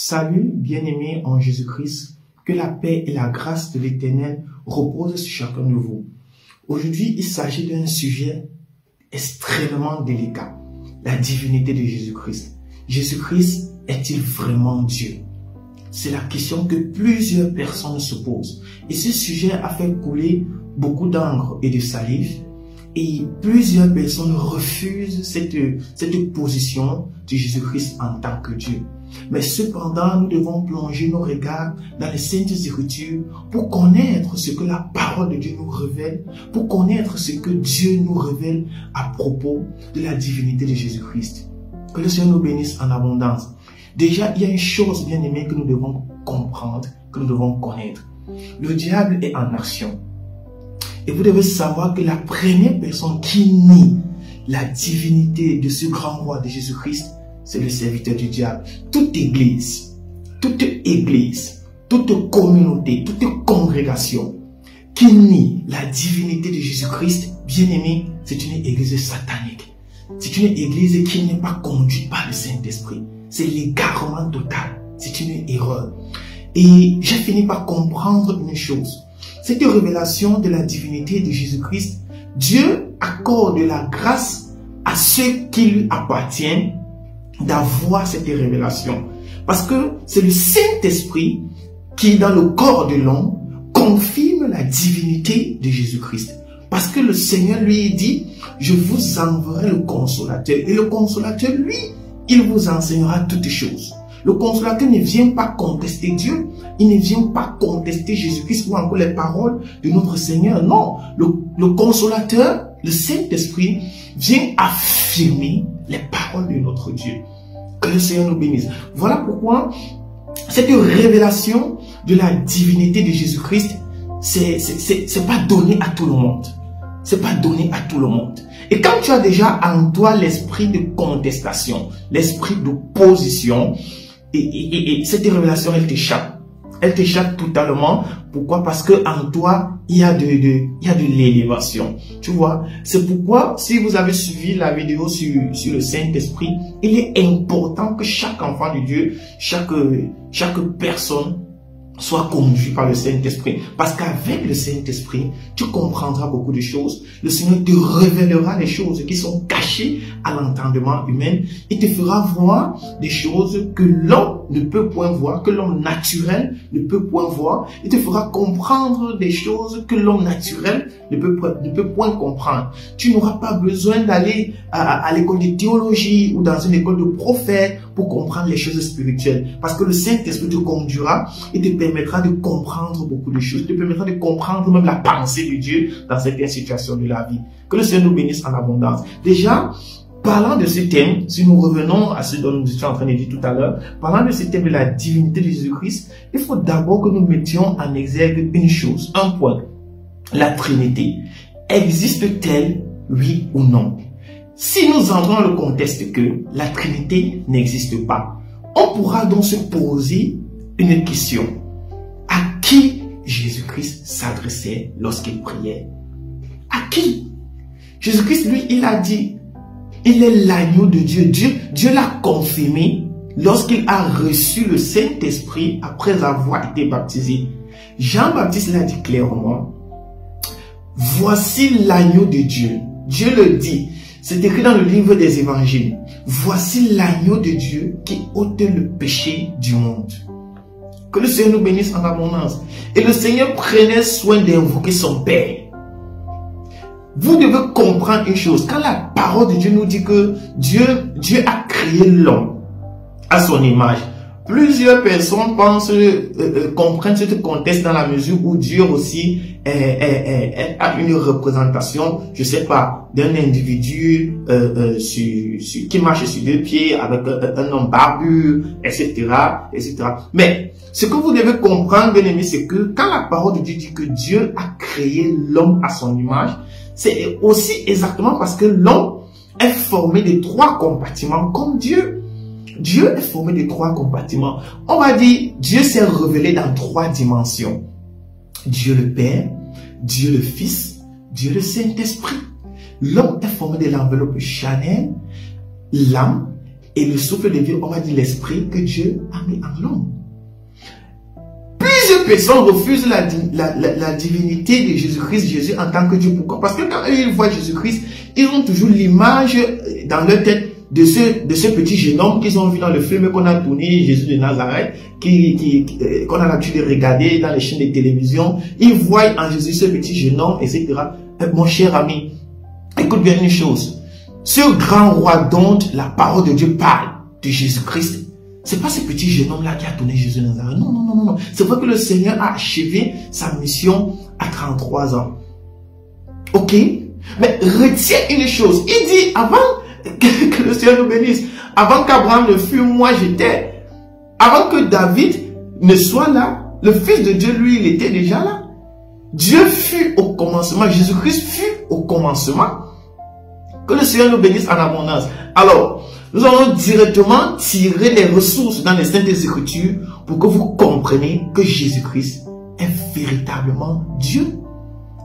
Salut, bien-aimés en Jésus-Christ, que la paix et la grâce de l'Éternel reposent sur chacun de vous. Aujourd'hui, il s'agit d'un sujet extrêmement délicat, la divinité de Jésus-Christ. Jésus-Christ est-il vraiment Dieu? C'est la question que plusieurs personnes se posent. Et ce sujet a fait couler beaucoup d'encre et de salive. Et plusieurs personnes refusent cette position de Jésus-Christ en tant que Dieu. Mais cependant, nous devons plonger nos regards dans les Saintes Écritures pour connaître ce que la parole de Dieu nous révèle, pour connaître ce que Dieu nous révèle à propos de la divinité de Jésus-Christ. Que le Seigneur nous bénisse en abondance. Déjà, il y a une chose bien aimée que nous devons comprendre, que nous devons connaître. Le diable est en action. Et vous devez savoir que la première personne qui nie la divinité de ce grand roi de Jésus-Christ, c'est le serviteur du diable. Toute église, toute communauté, toute congrégation qui nie la divinité de Jésus-Christ, bien aimé, c'est une église satanique. C'est une église qui n'est pas conduite par le Saint-Esprit. C'est l'égarement total. C'est une erreur. Et j'ai fini par comprendre une chose. Cette révélation de la divinité de Jésus-Christ, Dieu accorde la grâce à ceux qui lui appartiennent d'avoir cette révélation. Parce que c'est le Saint-Esprit qui, dans le corps de l'homme, confirme la divinité de Jésus-Christ. Parce que le Seigneur lui dit, je vous enverrai le Consolateur. Et le Consolateur, lui, il vous enseignera toutes choses. Le Consolateur ne vient pas contester Dieu, il ne vient pas contester Jésus-Christ ou encore les paroles de notre Seigneur. Non, le Consolateur, le Saint-Esprit, vient affirmer les paroles de notre Dieu. Que le Seigneur nous bénisse. Voilà pourquoi cette révélation de la divinité de Jésus-Christ, c'est pas donné à tout le monde. C'est pas donné à tout le monde. Et quand tu as déjà en toi l'esprit de contestation, l'esprit d'opposition, et cette révélation, elle t'échappe. Elle t'échappe totalement. Pourquoi? Parce que en toi, il y a de l'élévation. Tu vois? C'est pourquoi, si vous avez suivi la vidéo sur le Saint-Esprit, il est important que chaque enfant de Dieu, chaque personne, soit conduit par le Saint-Esprit. Parce qu'avec le Saint-Esprit, tu comprendras beaucoup de choses. Le Seigneur te révélera les choses qui sont cachées à l'entendement humain. Il te fera voir des choses que l'homme ne peut point voir, que l'homme naturel ne peut point voir. Il te fera comprendre des choses que l'homme naturel ne peut point comprendre. Tu n'auras pas besoin d'aller à l'école de théologie ou dans une école de prophète pour comprendre les choses spirituelles. Parce que le Saint-Esprit te conduira et te permettra de comprendre beaucoup de choses, te permettra de comprendre même la pensée de Dieu dans certaines situations de la vie. Que le Seigneur nous bénisse en abondance. Déjà, parlant de ce thème, si nous revenons à ce dont nous étions en train de dire tout à l'heure, parlant de ce thème de la divinité de Jésus-Christ, il faut d'abord que nous mettions en exergue une chose, un point. La Trinité. Existe-t-elle, oui ou non? Si nous entrons dans le contexte que la Trinité n'existe pas, on pourra donc se poser une question. À qui Jésus-Christ s'adressait lorsqu'il priait? À qui? Jésus-Christ, lui, il a dit, il est l'agneau de Dieu. Dieu l'a confirmé lorsqu'il a reçu le Saint-Esprit après avoir été baptisé. Jean-Baptiste l'a dit clairement, voici l'agneau de Dieu. Dieu le dit. C'est écrit dans le livre des évangiles. Voici l'agneau de Dieu qui ôte le péché du monde. Que le Seigneur nous bénisse en abondance. Et le Seigneur prenait soin d'invoquer son Père. Vous devez comprendre une chose. Quand la parole de Dieu nous dit que Dieu a créé l'homme à son image, plusieurs personnes pensent, comprennent ce contexte dans la mesure où Dieu aussi a une représentation, je sais pas, d'un individu qui marche sur deux pieds avec un homme barbu, etc., etc. Mais ce que vous devez comprendre, bien aimé, c'est que quand la parole de Dieu dit que Dieu a créé l'homme à son image, c'est aussi exactement parce que l'homme est formé de trois compartiments comme Dieu. Dieu est formé de trois compartiments. On va dire, Dieu s'est révélé dans trois dimensions. Dieu le Père, Dieu le Fils, Dieu le Saint-Esprit. L'homme est formé de l'enveloppe charnelle, l'âme Et le souffle de vie, on va dire l'esprit que Dieu a mis en l'homme. Plusieurs personnes refusent la divinité de Jésus-Christ, Jésus en tant que Dieu. Pourquoi? Parce que quand ils voient Jésus-Christ, ils ont toujours l'image dans leur tête de ce petit jeune homme qu'ils ont vu dans le film qu'on a tourné, Jésus de Nazareth, qu'on a l'habitude de regarder dans les chaînes de télévision. Ils voient en Jésus ce petit jeune homme, etc. Mon cher ami, écoute bien une chose. Ce grand roi dont la parole de Dieu parle, de Jésus-Christ, c'est pas ce petit jeune homme-là qui a tourné Jésus de Nazareth. Non, non, non, non, non. C'est vrai que le Seigneur a achevé sa mission à 33 ans. Ok? Mais retiens une chose. Il dit, avant que le Seigneur nous bénisse, avant qu'Abraham ne fût, moi j'étais. Avant que David ne soit là, le Fils de Dieu, lui, il était déjà là. Dieu fut au commencement, Jésus-Christ fut au commencement. Que le Seigneur nous bénisse en abondance. Alors, nous allons directement tirer les ressources dans les Saintes Écritures pour que vous compreniez que Jésus-Christ est véritablement Dieu.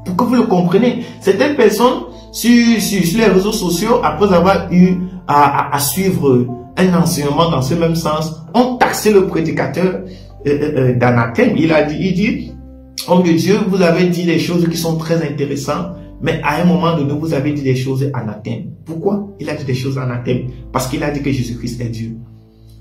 Pour que vous le compreniez. Certaines personnes sur les réseaux sociaux, après avoir eu à suivre un enseignement dans ce même sens, ont taxé le prédicateur d'anathème. Il dit, homme de Dieu, vous avez dit des choses qui sont très intéressantes, mais à un moment donné, vous avez dit des choses anathème. Pourquoi il a dit des choses anathème? Parce qu'il a dit que Jésus-Christ est Dieu.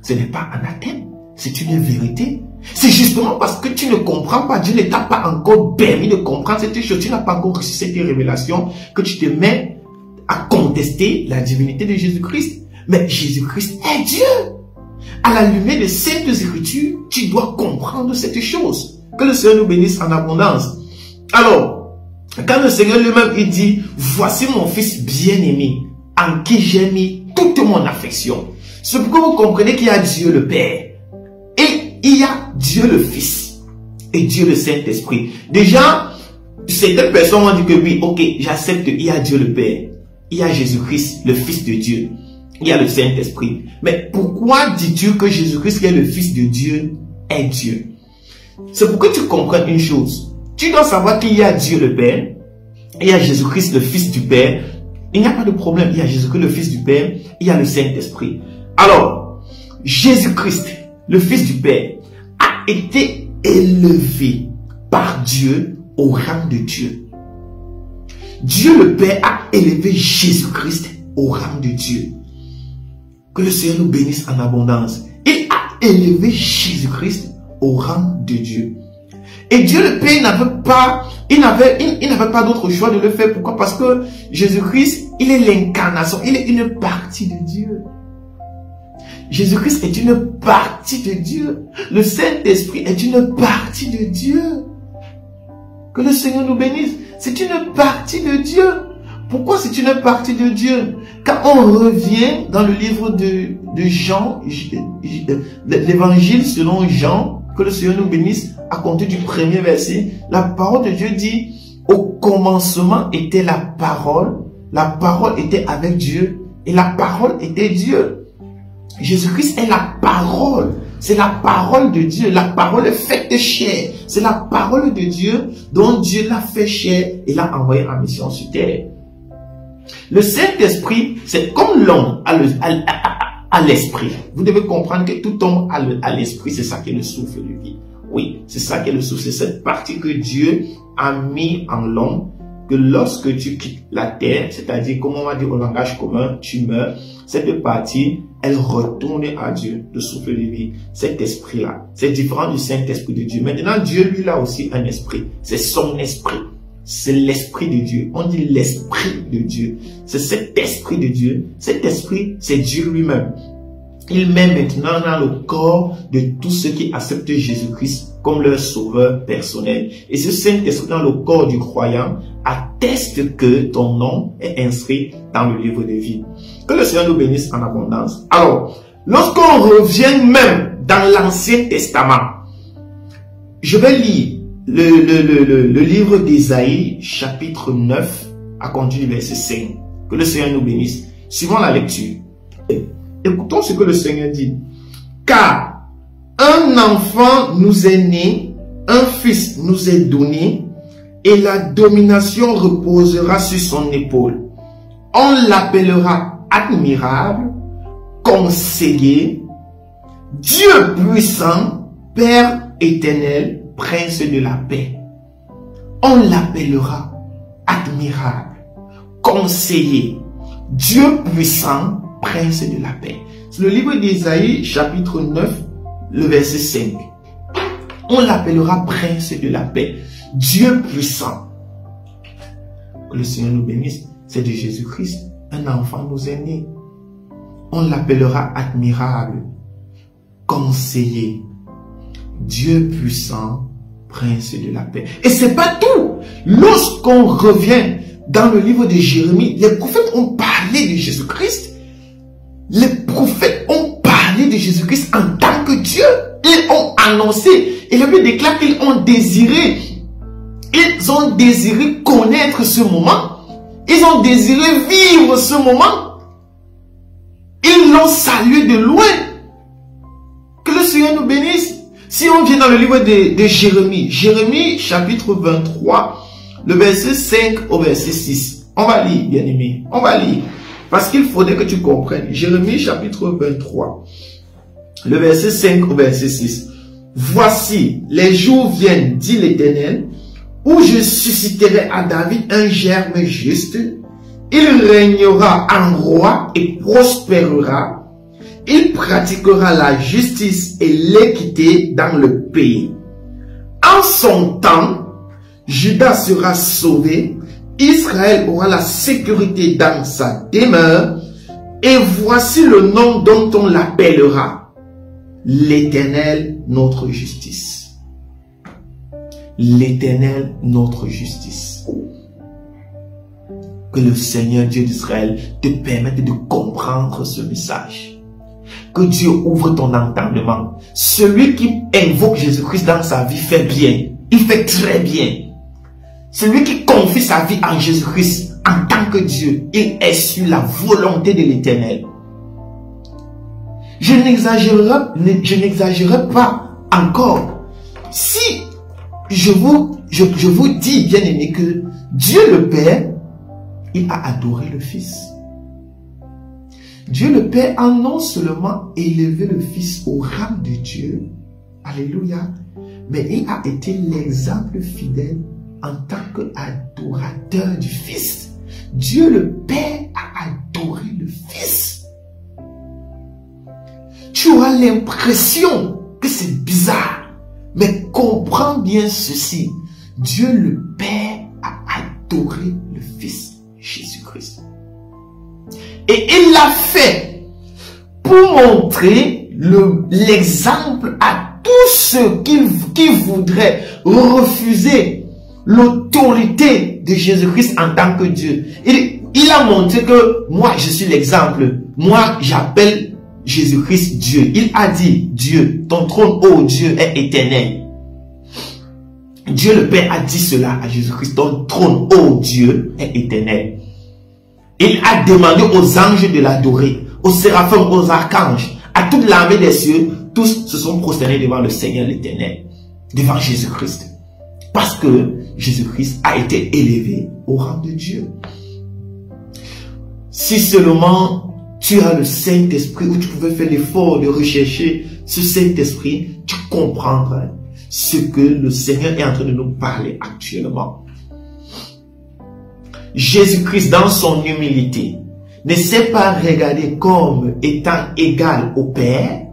Ce n'est pas anathème, c'est une vérité. C'est justement parce que tu ne comprends pas, Dieu ne t'a pas encore permis de comprendre cette chose, tu n'as pas encore reçu cette révélation, que tu te mets à contester la divinité de Jésus-Christ. Mais Jésus-Christ est Dieu. À la lumière des Saintes Écritures, tu dois comprendre cette chose. Que le Seigneur nous bénisse en abondance. Alors, quand le Seigneur lui-même, il dit, voici mon fils bien-aimé, en qui j'ai mis toute mon affection. C'est pourquoi vous comprenez qu'il y a Dieu le Père. Et il y a Dieu le Fils. Et Dieu le Saint-Esprit. Déjà, certaines personnes ont dit que oui, ok, j'accepte, il y a Dieu le Père. Il y a Jésus-Christ, le Fils de Dieu. Il y a le Saint-Esprit. Mais pourquoi dis-tu que Jésus-Christ, qui est le Fils de Dieu, est Dieu? C'est pour que tu comprennes une chose. Tu dois savoir qu'il y a Dieu le Père, il y a Jésus-Christ le Fils du Père. Il n'y a pas de problème, il y a Jésus-Christ le Fils du Père, il y a le Saint-Esprit. Alors, Jésus-Christ, le Fils du Père, a été élevé par Dieu au rang de Dieu. Dieu le Père a élevé Jésus-Christ au rang de Dieu. Que le Seigneur nous bénisse en abondance. Il a élevé Jésus-Christ au rang de Dieu. Et Dieu le Père n'avait pas d'autre choix de le faire. Pourquoi? Parce que Jésus-Christ, il est l'incarnation, il est une partie de Dieu. Jésus-Christ est une partie de Dieu. Le Saint-Esprit est une partie de Dieu. Que le Seigneur nous bénisse. C'est une partie de Dieu. Pourquoi c'est une partie de Dieu? Quand on revient dans le livre de Jean, l'évangile selon Jean, que le Seigneur nous bénisse, à compter du premier verset, la parole de Dieu dit, au commencement était la parole était avec Dieu, et la parole était Dieu. Jésus-Christ est la parole, c'est la parole de Dieu, la parole est faite chair, c'est la parole de Dieu dont Dieu l'a fait chair et l'a envoyé en mission sur terre. Le Saint-Esprit, c'est comme l'homme à l'esprit. Vous devez comprendre que tout homme a l'esprit, c'est ça qui est le souffle de vie. Oui, c'est ça qui est le souffle, c'est cette partie que Dieu a mis en l'homme, que lorsque tu quittes la terre, c'est-à-dire, comme on va dire au langage commun, tu meurs, cette partie, elle retourne à Dieu, le souffle de vie, cet esprit-là. C'est différent du Saint-Esprit de Dieu. Maintenant, Dieu, lui, a aussi un esprit. C'est son esprit. C'est l'esprit de Dieu. On dit l'esprit de Dieu. C'est cet esprit de Dieu. Cet esprit, c'est Dieu lui-même. Il met maintenant dans le corps de tous ceux qui acceptent Jésus-Christ comme leur sauveur personnel. Et ce Saint-Esprit dans le corps du croyant atteste que ton nom est inscrit dans le livre de vie. Que le Seigneur nous bénisse en abondance. Alors, lorsqu'on revient même dans l'Ancien Testament, je vais lire le livre d'Ésaïe, chapitre 9, à compter du verset 5. Que le Seigneur nous bénisse. Suivons la lecture. Écoutons ce que le Seigneur dit. Car un enfant nous est né, un fils nous est donné, et la domination reposera sur son épaule. On l'appellera admirable, conseiller, Dieu puissant, Père éternel, Prince de la paix. On l'appellera admirable, conseiller, Dieu puissant, Prince de la paix. C'est le livre d'Ésaïe, chapitre 9, le verset 5. On l'appellera Prince de la paix, Dieu puissant. Que le Seigneur nous bénisse. C'est de Jésus-Christ. Un enfant nous est né. On l'appellera admirable, conseiller, Dieu puissant, Prince de la paix. Et c'est pas tout. Lorsqu'on revient dans le livre de Jérémie, les prophètes ont parlé de Jésus-Christ. Les prophètes ont parlé de Jésus-Christ en tant que Dieu. Ils ont annoncé. Et le Bible déclare qu'ils ont désiré. Ils ont désiré connaître ce moment. Ils ont désiré vivre ce moment. Ils l'ont salué de loin. Que le Seigneur nous bénisse. Si on vient dans le livre de Jérémie, Jérémie chapitre 23, le verset 5 au verset 6. On va lire, bien aimé. On va lire. Parce qu'il faudrait que tu comprennes. Jérémie chapitre 23, le verset 5 au verset 6. Voici, les jours viennent, dit l'Éternel, où je susciterai à David un germe juste. Il régnera en roi et prospérera. Il pratiquera la justice et l'équité dans le pays. En son temps, Juda sera sauvé. Israël aura la sécurité dans sa demeure. Et voici le nom dont on l'appellera. L'Éternel, notre justice. L'Éternel, notre justice. Que le Seigneur Dieu d'Israël te permette de comprendre ce message. Que Dieu ouvre ton entendement. Celui qui invoque Jésus-Christ dans sa vie fait bien. Il fait très bien. Celui qui confie sa vie en Jésus-Christ en tant que Dieu, il est sur la volonté de l'Éternel. Je n'exagérerai pas encore. Si je vous dis, bien aimé, que Dieu le Père, il a adoré le Fils. Dieu le Père a non seulement élevé le Fils au rang de Dieu, alléluia, mais il a été l'exemple fidèle en tant qu'adorateur du Fils. Dieu le Père a adoré le Fils. Tu auras l'impression que c'est bizarre, mais comprends bien ceci. Dieu le Père a adoré le Fils Jésus-Christ. Et il l'a fait pour montrer l'exemple à tous ceux qui voudraient refuser l'autorité de Jésus-Christ en tant que Dieu. Il a montré que moi, je suis l'exemple. Moi, j'appelle Jésus-Christ Dieu. Il a dit, Dieu, ton trône, ô Dieu, est éternel. Dieu le Père a dit cela à Jésus-Christ. Ton trône, ô Dieu, est éternel. Il a demandé aux anges de l'adorer, aux séraphins, aux archanges, à toute l'armée des cieux. Tous se sont prosternés devant le Seigneur l'Éternel, devant Jésus-Christ. Parce que Jésus-Christ a été élevé au rang de Dieu. Si seulement tu as le Saint-Esprit, où tu pouvais faire l'effort de rechercher ce Saint-Esprit, tu comprendras ce que le Seigneur est en train de nous parler actuellement. Jésus-Christ, dans son humilité, ne s'est pas regardé comme étant égal au Père,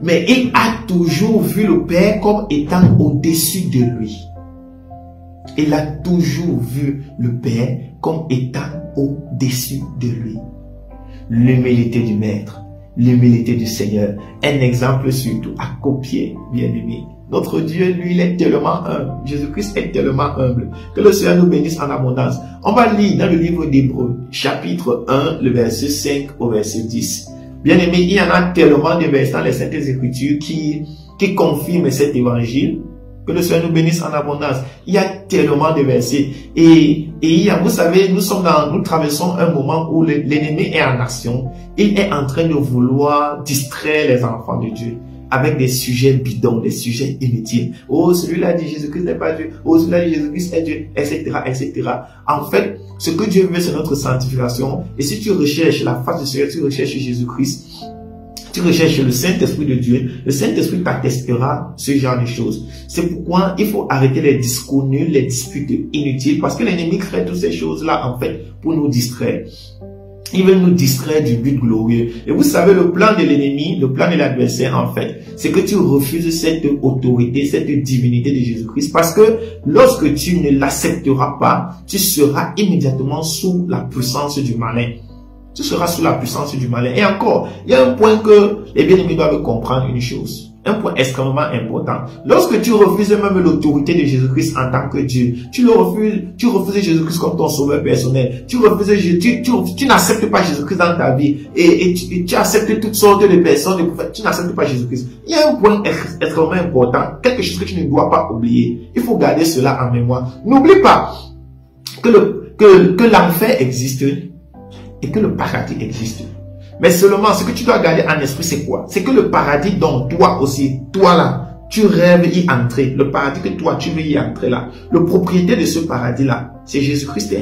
mais il a toujours vu le Père comme étant au-dessus de lui. Il a toujours vu le Père comme étant au-dessus de lui. L'humilité du Maître, l'humilité du Seigneur, un exemple surtout à copier, bien aimé. Notre Dieu, lui, il est tellement humble. Jésus-Christ est tellement humble. Que le Seigneur nous bénisse en abondance. On va lire dans le livre d'Hébreux, chapitre 1, le verset 5 au verset 10. Bien aimé, il y en a tellement de versets dans les Saintes Écritures qui confirment cet évangile. Que le Seigneur nous bénisse en abondance. Il y a tellement de versets. Et il y a, vous savez, nous traversons un moment où l'ennemi est en action. Il est en train de vouloir distraire les enfants de Dieu avec des sujets bidons, des sujets inutiles. Oh, celui-là dit Jésus-Christ n'est pas Dieu. Oh, celui-là dit Jésus-Christ est Dieu, etc., etc. En fait, ce que Dieu veut, c'est notre sanctification. Et si tu recherches la face du Seigneur, tu recherches Jésus-Christ, tu recherches le Saint-Esprit de Dieu, le Saint-Esprit t'attestera ce genre de choses. C'est pourquoi il faut arrêter les discours nuls, les disputes inutiles, parce que l'ennemi crée toutes ces choses-là, en fait, pour nous distraire. Il veut nous distraire du but glorieux. Et vous savez, le plan de l'ennemi, le plan de l'adversaire, en fait, c'est que tu refuses cette autorité, cette divinité de Jésus-Christ. Parce que lorsque tu ne l'accepteras pas, tu seras immédiatement sous la puissance du malin. Tu seras sous la puissance du malin. Et encore, il y a un point que les bien-aimés doivent comprendre une chose. Un point extrêmement important. Lorsque tu refuses même l'autorité de Jésus-Christ en tant que Dieu, tu refuses Jésus-Christ comme ton sauveur personnel. Tu n'acceptes pas Jésus-Christ dans ta vie et tu acceptes toutes sortes de personnes, de prophètes. Tu n'acceptes pas Jésus-Christ. Il y a un point extrêmement important, quelque chose que tu ne dois pas oublier. Il faut garder cela en mémoire. N'oublie pas que l'enfer existe et que le paradis existe. Mais seulement, ce que tu dois garder en esprit, c'est quoi? C'est que le paradis dont toi aussi, toi là, tu rêves y entrer. Le paradis que toi, tu veux y entrer là. Le propriétaire de ce paradis-là, c'est Jésus-Christ.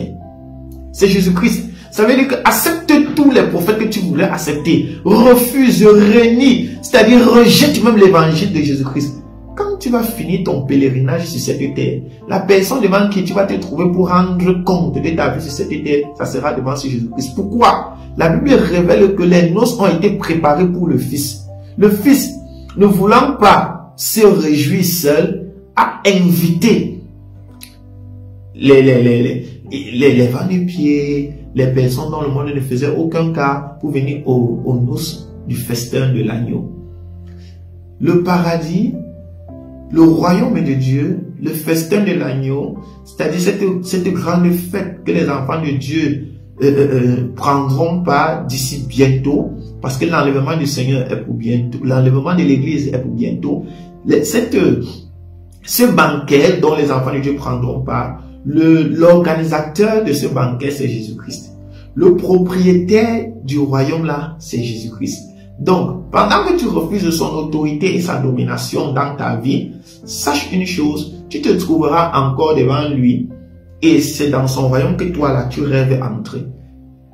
C'est Jésus-Christ. Ça veut dire que accepte tous les prophètes que tu voulais accepter. Refuse, renie. C'est-à-dire rejette même l'évangile de Jésus-Christ. Quand tu vas finir ton pèlerinage sur cette terre, la personne devant qui tu vas te trouver pour rendre compte de ta vie sur cette terre, ça sera devant ce Jésus-Christ. Pourquoi? La Bible révèle que les noces ont été préparées pour le Fils. Le Fils, ne voulant pas se réjouir seul, a invité les va-nu-pieds, les personnes dont le monde ne faisait aucun cas pour venir aux noces du festin de l'agneau. Le paradis, le royaume de Dieu, le festin de l'agneau, c'est-à-dire cette grande fête que les enfants de Dieu prendront part d'ici bientôt, parce que l'enlèvement du Seigneur est pour bientôt, l'enlèvement de l'Église est pour bientôt. Ce banquet dont les enfants de Dieu prendront part, l'organisateur de ce banquet, c'est Jésus-Christ. Le propriétaire du royaume là, c'est Jésus-Christ. Donc, pendant que tu refuses son autorité et sa domination dans ta vie, sache une chose, tu te trouveras encore devant lui et c'est dans son royaume que toi là, tu rêves entrer.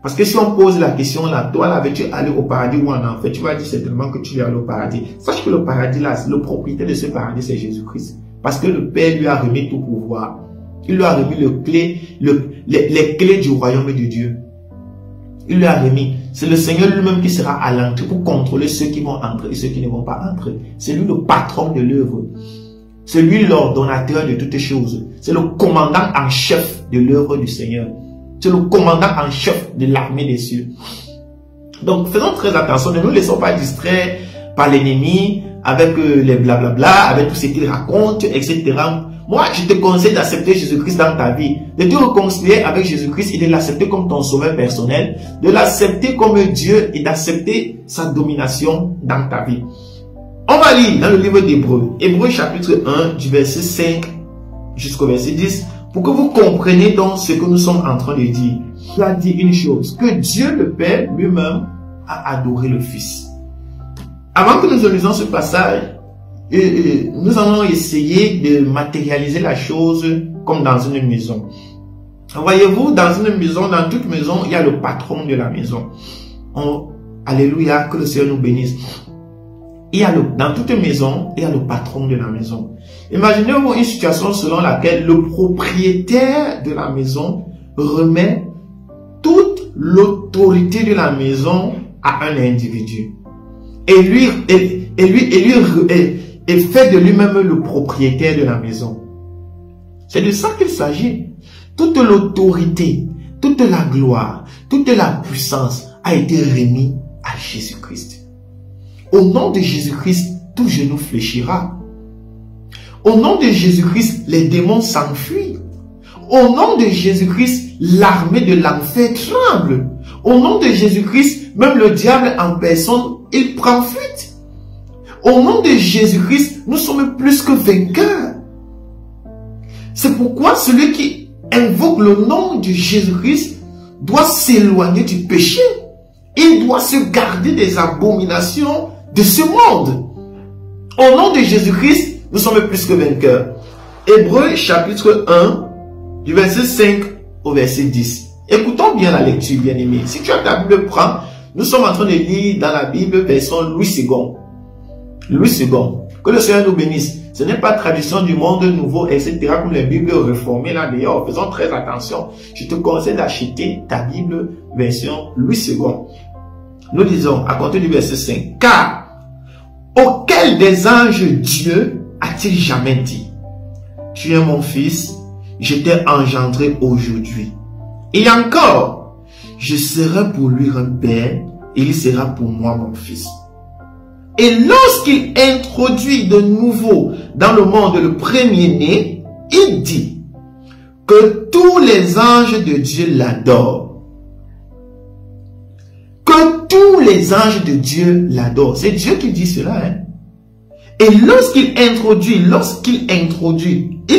Parce que si on pose la question là, toi là, veux-tu aller au paradis ou en enfer, tu vas dire certainement que tu vas aller au paradis. Sache que le paradis là, le propriétaire de ce paradis, c'est Jésus-Christ. Parce que le Père lui a remis tout pouvoir. Il lui a remis les clés du royaume de Dieu. Il lui a remis. C'est le Seigneur lui-même qui sera à l'entrée pour contrôler ceux qui vont entrer et ceux qui ne vont pas entrer. C'est lui le patron de l'œuvre. C'est lui l'ordonnateur de toutes choses. C'est le commandant en chef de l'œuvre du Seigneur. C'est le commandant en chef de l'armée des cieux. Donc faisons très attention, ne nous laissons pas distraire par l'ennemi avec les blablabla, avec tout ce qu'il raconte, etc. Moi, je te conseille d'accepter Jésus-Christ dans ta vie, de te réconcilier avec Jésus-Christ et de l'accepter comme ton sauveur personnel, de l'accepter comme Dieu et d'accepter sa domination dans ta vie. On va lire dans le livre d'Hébreux, Hébreux chapitre 1, du verset 5 jusqu'au verset 10, pour que vous compreniez donc ce que nous sommes en train de dire. Il a dit une chose, que Dieu le Père lui-même a adoré le Fils. Avant que nous lisions ce passage, nous allons essayer de matérialiser la chose comme dans une maison. Voyez-vous, dans une maison, dans toute maison, il y a le patron de la maison. Alléluia, que le Seigneur nous bénisse. Dans toute maison, il y a le patron de la maison. Imaginez-vous une situation selon laquelle le propriétaire de la maison remet toute l'autorité de la maison à un individu. Et fait de lui-même le propriétaire de la maison. C'est de ça qu'il s'agit. Toute l'autorité, toute la gloire, toute la puissance a été remise à Jésus-Christ. Au nom de Jésus-Christ, tout genou fléchira. Au nom de Jésus-Christ, les démons s'enfuient. Au nom de Jésus-Christ, l'armée de l'enfer tremble. Au nom de Jésus-Christ, même le diable en personne, il prend fuite. Au nom de Jésus-Christ, nous sommes plus que vainqueurs. C'est pourquoi celui qui invoque le nom de Jésus-Christ doit s'éloigner du péché. Il doit se garder des abominations de ce monde. Au nom de Jésus-Christ, nous sommes plus que vainqueurs. Hébreux chapitre 1, du verset 5 au verset 10. Écoutons bien la lecture, bien-aimés. Si tu as ta Bible, prends. Nous sommes en train de lire dans la Bible version Louis II. Louis II. Que le Seigneur nous bénisse. Ce n'est pas traduction du monde nouveau, etc. comme les Bibles réformées là d'ailleurs. Faisons très attention. Je te conseille d'acheter ta Bible version Louis II. Nous disons, à compter du verset 5, car auquel des anges Dieu a-t-il jamais dit, tu es mon fils, je t'ai engendré aujourd'hui. Et encore, je serai pour lui un père, et il sera pour moi mon fils. Et lorsqu'il introduit de nouveau dans le monde le premier-né, il dit que tous les anges de Dieu l'adorent. Que tous les anges de Dieu l'adorent. C'est Dieu qui dit cela. Hein? Et lorsqu'il introduit, il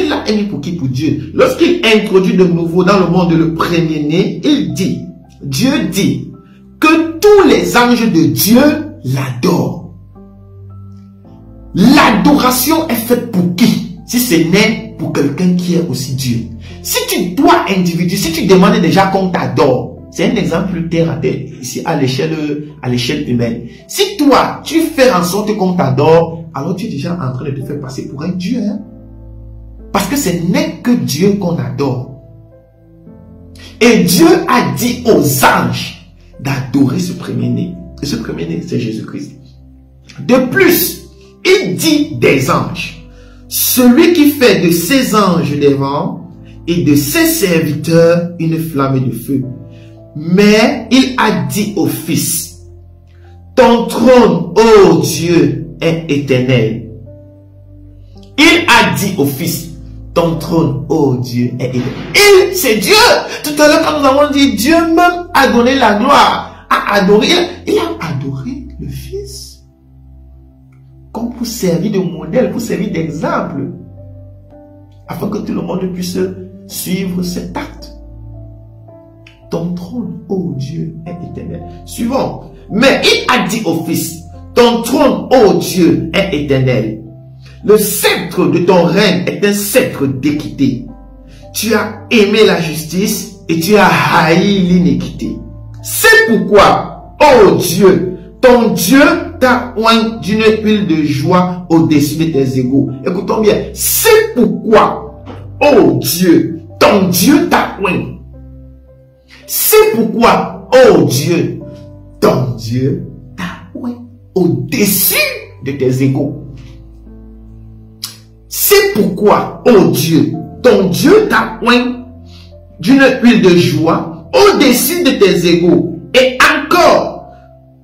l'a émis pour qui? Pour Dieu. Lorsqu'il introduit de nouveau dans le monde le premier-né, il dit, Dieu dit que tous les anges de Dieu l'adorent. L'adoration est faite pour qui? Si ce n'est pour quelqu'un qui est aussi Dieu. Si tu dois individu, si tu demandes déjà qu'on t'adore, c'est un exemple terre à terre, ici à l'échelle humaine. Si toi, tu fais en sorte qu'on t'adore, alors tu es déjà en train de te faire passer pour un Dieu. Hein? Parce que ce n'est que Dieu qu'on adore. Et Dieu a dit aux anges d'adorer ce premier-né. Et ce premier-né, c'est Jésus-Christ. De plus, il dit des anges, celui qui fait de ses anges des vents et de ses serviteurs une flamme de feu. Mais il a dit au Fils, ton trône, ô Dieu, est éternel. Il a dit au Fils, ton trône, ô Dieu, est éternel. C'est Dieu. Tout à l'heure, quand nous avons dit, Dieu même a donné la gloire, a adoré, il a adoré le Fils. Comme pour servir de modèle, pour servir d'exemple, afin que tout le monde puisse suivre cet acte. Ton trône, ô Dieu, est éternel. Suivant. Mais il a dit au Fils, ton trône, ô Dieu, est éternel. Le sceptre de ton règne est un sceptre d'équité. Tu as aimé la justice et tu as haï l'iniquité. C'est pourquoi, ô Dieu, ton Dieu t'a oint d'une huile de joie au-dessus de tes égaux. Écoutons bien. C'est pourquoi, ô Dieu, ton Dieu t'a oint. C'est pourquoi, ô Dieu, ton Dieu t'a oint au-dessus de tes égaux. C'est pourquoi, ô Dieu, ton Dieu t'a oint d'une huile de joie au-dessus de tes égaux. Et encore,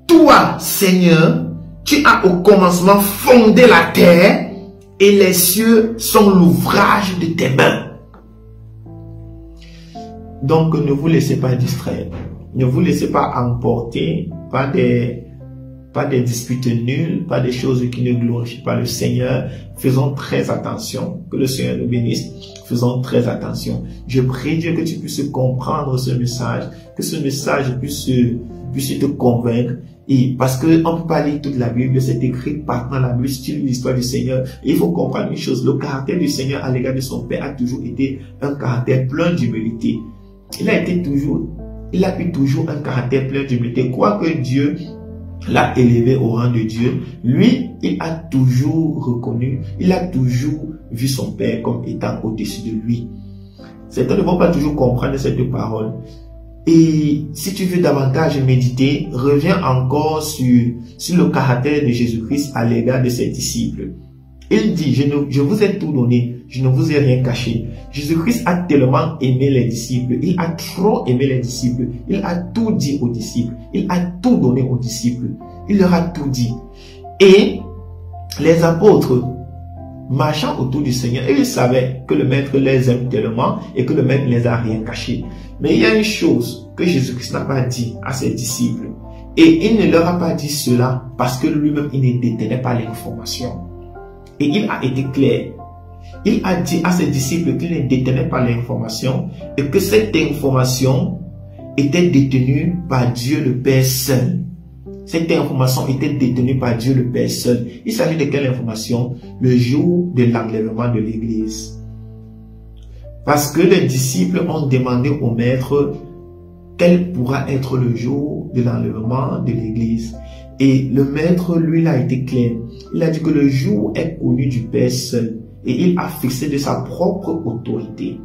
toi, Seigneur, tu as au commencement fondé la terre et les cieux sont l'ouvrage de tes mains. Donc, ne vous laissez pas distraire. Ne vous laissez pas emporter par des disputes nulles, pas des choses qui ne glorifient pas le Seigneur. Faisons très attention. Que le Seigneur nous bénisse. Faisons très attention. Je prie Dieu que tu puisses comprendre ce message, que ce message puisse te convaincre. Et parce que on peut pas lire toute la Bible, c'est écrit partout dans la Bible, si tu lis l'histoire du Seigneur. Et il faut comprendre une chose, le caractère du Seigneur à l'égard de son Père a toujours été un caractère plein d'humilité. Il a eu toujours un caractère plein d'humilité. Quoique Dieu l'a élevé au rang de Dieu, lui, il a toujours reconnu, il a toujours vu son Père comme étant au-dessus de lui. Certains ne vont pas toujours comprendre cette parole. Et si tu veux davantage méditer, reviens encore sur le caractère de Jésus-Christ à l'égard de ses disciples. Il dit, je vous ai tout donné, je ne vous ai rien caché. Jésus-Christ a tellement aimé les disciples, il a trop aimé les disciples, il a tout dit aux disciples, il a tout donné aux disciples, il leur a tout dit. Et les apôtres, marchant autour du Seigneur, ils savaient que le Maître les aime tellement et que le Maître ne les a rien caché. Mais il y a une chose que Jésus-Christ n'a pas dit à ses disciples. Et il ne leur a pas dit cela parce que lui-même, il ne détenait pas l'information. Et il a été clair. Il a dit à ses disciples qu'il ne détenait pas l'information et que cette information était détenue par Dieu le Père seul. Cette information était détenue par Dieu le Père seul. Il s'agit de quelle information? Le jour de l'enlèvement de l'Église. Parce que les disciples ont demandé au Maître quel pourra être le jour de l'enlèvement de l'Église. Et le maître, lui, il a été clair. Il a dit que le jour est connu du Père seul. Et il a fixé de sa propre autorité.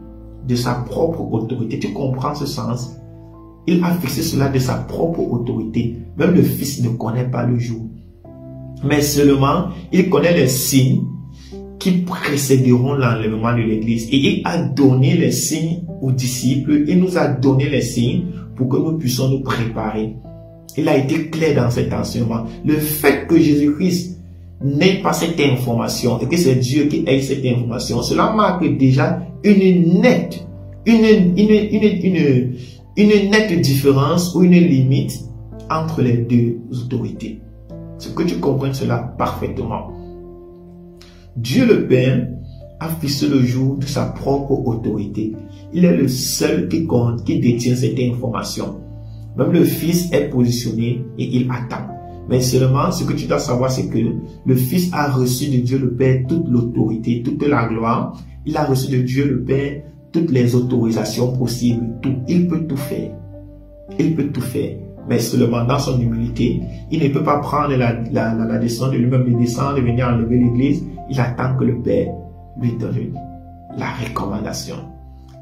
De sa propre autorité. Tu comprends ce sens? Il a fixé cela de sa propre autorité. Même le Fils ne connaît pas le jour. Mais seulement, il connaît les signes qui précéderont l'enlèvement de l'Église. Et il a donné les signes aux disciples. Il nous a donné les signes pour que nous puissions nous préparer. Il a été clair dans cet enseignement. Le fait que Jésus-Christ n'ait pas cette information et que c'est Dieu qui ait cette information, cela marque déjà une nette différence ou une limite entre les deux autorités. C'est que tu comprennes cela parfaitement. Dieu le Père a fixé le jour de sa propre autorité. Il est le seul qui détient cette information. Même le Fils est positionné et il attend. Mais seulement, ce que tu dois savoir, c'est que le Fils a reçu de Dieu le Père toute l'autorité, toute la gloire. Il a reçu de Dieu le Père toutes les autorisations possibles, tout. Il peut tout faire. Il peut tout faire. Mais seulement dans son humilité, il ne peut pas prendre la décision de lui-même de descendre, de venir enlever l'Église. Il attend que le Père lui donne la recommandation.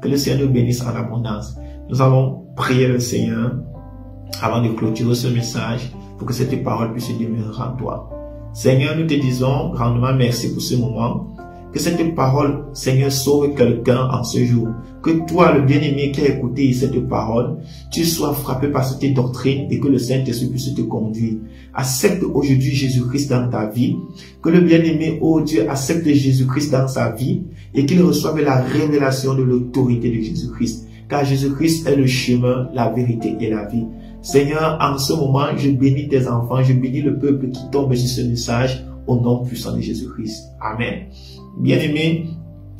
Que le Seigneur nous bénisse en abondance. Nous allons prier le Seigneur avant de clôturer ce message pour que cette parole puisse demeurer en toi. Seigneur, nous te disons grandement merci pour ce moment. Que cette parole, Seigneur, sauve quelqu'un en ce jour. Que toi, le bien-aimé qui a écouté cette parole, tu sois frappé par cette doctrine et que le Saint-Esprit puisse te conduire. Accepte aujourd'hui Jésus-Christ dans ta vie. Que le bien-aimé, oh Dieu, accepte Jésus-Christ dans sa vie et qu'il reçoive la révélation de l'autorité de Jésus-Christ. Car Jésus-Christ est le chemin, la vérité et la vie. Seigneur, en ce moment, je bénis tes enfants, je bénis le peuple qui tombe sur ce message au nom puissant de Jésus-Christ. Amen. Bien-aimé,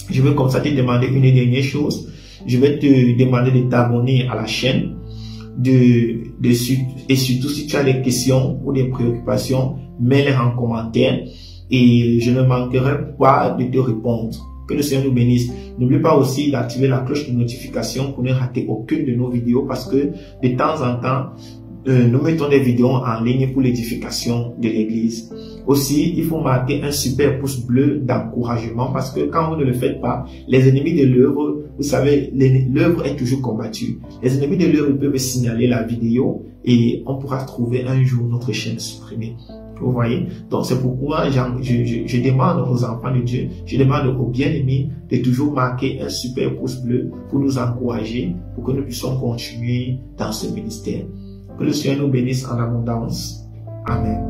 je veux comme ça te demander une dernière chose. Je vais te demander de t'abonner à la chaîne, et surtout si tu as des questions ou des préoccupations, mets-les en commentaire et je ne manquerai pas de te répondre. Que le Seigneur nous bénisse. N'oublie pas aussi d'activer la cloche de notification pour ne rater aucune de nos vidéos parce que de temps en temps, nous mettons des vidéos en ligne pour l'édification de l'Église. Aussi, il faut marquer un super pouce bleu d'encouragement parce que quand vous ne le faites pas, les ennemis de l'œuvre, vous savez, l'œuvre est toujours combattue. Les ennemis de l'œuvre peuvent signaler la vidéo et on pourra trouver un jour notre chaîne supprimée. Vous voyez? Donc c'est pourquoi je demande aux enfants de Dieu, je demande aux bien-aimés de toujours marquer un super pouce bleu pour nous encourager, pour que nous puissions continuer dans ce ministère. Que le Seigneur nous bénisse en abondance. Amen.